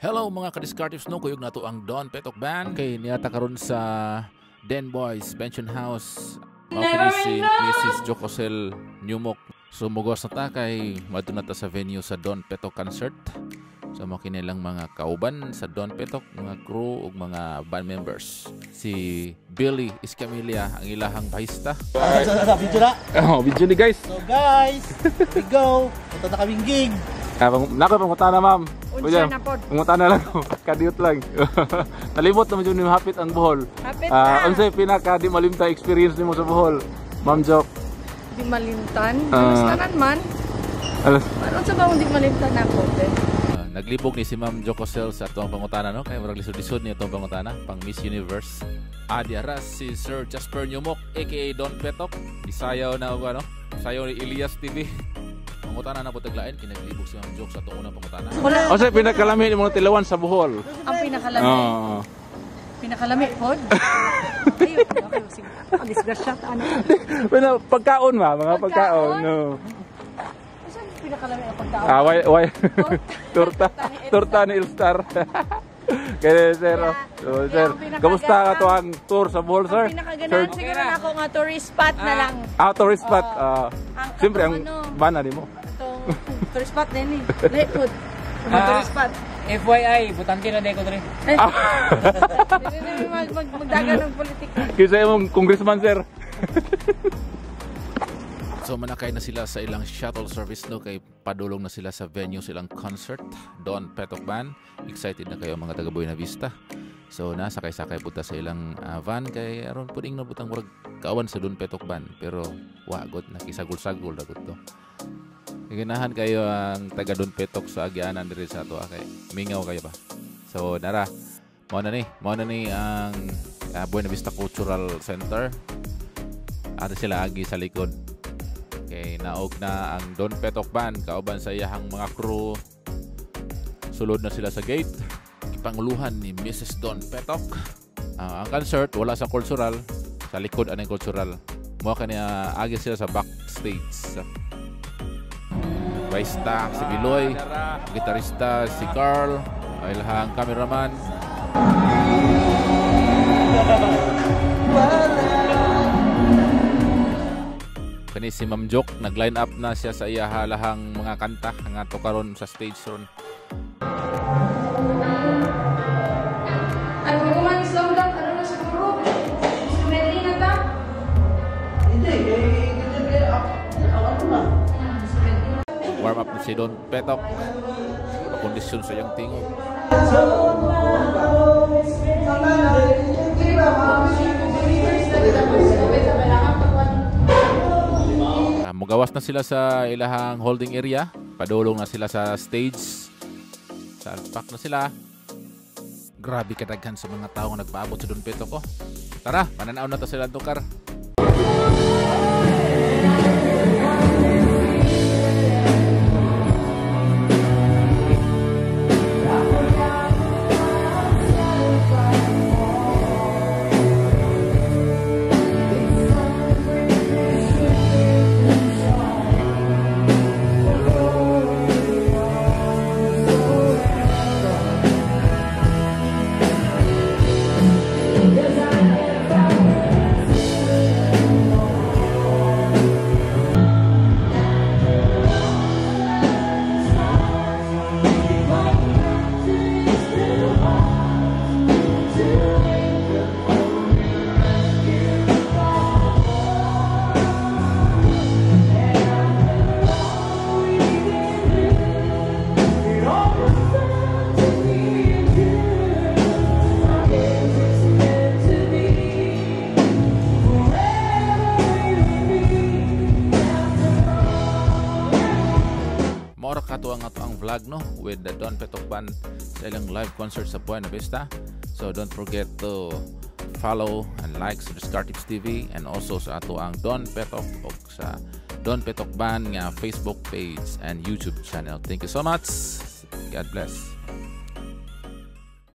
Hello mga kadiskartives no, kuyog na to ang Don Petok Band. Okay, niyata karon sa Den Boys Pension House. Mao si Mrs. Jocosel Newmok. Sumugos na ta kay madto na ta sa venue sa Don Petok concert. So makinilang mga kauban sa Don Petok, mga crew ug mga band members. Si Billy Iscamilla ang ilahang bahista. Video na. Oh, video ni guys. So guys, we go. Punta na kaming gig. Nako pangutana ma'am. Unsa na pod? Pangutana lang ko. Kadiyot lang. Nalimot na medyo ni hapit ang Bohol. Hapit na. Unsay pinaka di malimta experience nimo sa Bohol? Ma'am Jock. Di malimtan. Tanan man. Ano sa ba di malimtan ako? Naglibog ni si Ma'am Jocosel sa atong pangutana no, kay murag lisod-lisod ni atong pangutana pang Miss Universe. Diaras si Sir Jasper Newmok aka Don Petok. Bisayaw na ano? Sayaw ni Elias TV. Pangutana na po taglain, kinaglibog si Ma'am Jock sa atong unang pangutana. O sa pinakalami ni mga tilawan sa Bohol? Ang pinakalami. Pinakalami pod. Ayun, okay, sige. Ang disgrasya ano. Pagkaon mga pagkaon. No. Pinakalami ang pagkaon. Why? Torta ni Elstar. Kaya sir, sir, kamusta ka to ang tour sa Bohol, sir? Pinakaganahan siguro na ako nga tourist spot na lang. Tourist spot. Siyempre, ang bana ni mo. Tourist spot din eh. Lekod. Tourist spot. FYI, butante na deko dre. Magdagan ng politika. Kisa yung congressman, sir. So manakay na sila sa ilang shuttle service no, kay padulong na sila sa venue silang concert Don Petok Band. Excited na kayo mga taga Buena Vista. So nasakay-sakay punta sa ilang van kay aron puding na butang murag kawan sa Don Petok Band pero wagot nakisagol-sagol dagot to. Ganahan kayo ang taga Don Petok sa agianan diri sa ato kay mingaw kayo ba. So nara mao na ni ang Buena Vista Cultural Center. Ada sila agi sa likod. Okay, naog na ang Don Petok Band, kauban sa iyahang mga crew. Sulod na sila sa gate. Ipanguluhan ni Mrs. Don Petok. Ang concert, wala sa cultural. Sa likod anong cultural. Mukha kanya agi sila sa backstage. Baista, si Biloy. Gitarista, si Carl. Ilahang cameraman. Kani si Ma'am Jock, nag-line up na siya sa iyahalahang mga kanta nga to karon sa stage ron. Ay, kung man slow down, ano na siguro? Instrumenting na ta? Hindi, ano na? Warm up na si Don Petok. Kondisyon sa iyang tingog. Mugawas na sila sa ilahang holding area. Padulong na sila sa stage. Salpak na sila. Grabe kadaghan sa mga tao nga nagpaabot sa Don Petok ko. Tara, mananaw na to sila tukar. ang vlog no with the Don Petok Band sa ilang live concert sa Buena Vista. So don't forget to follow and like sa Discartives TV and also sa ato ang Don Petok o sa Don Petok Band nga Facebook page and YouTube channel. Thank you so much. God bless.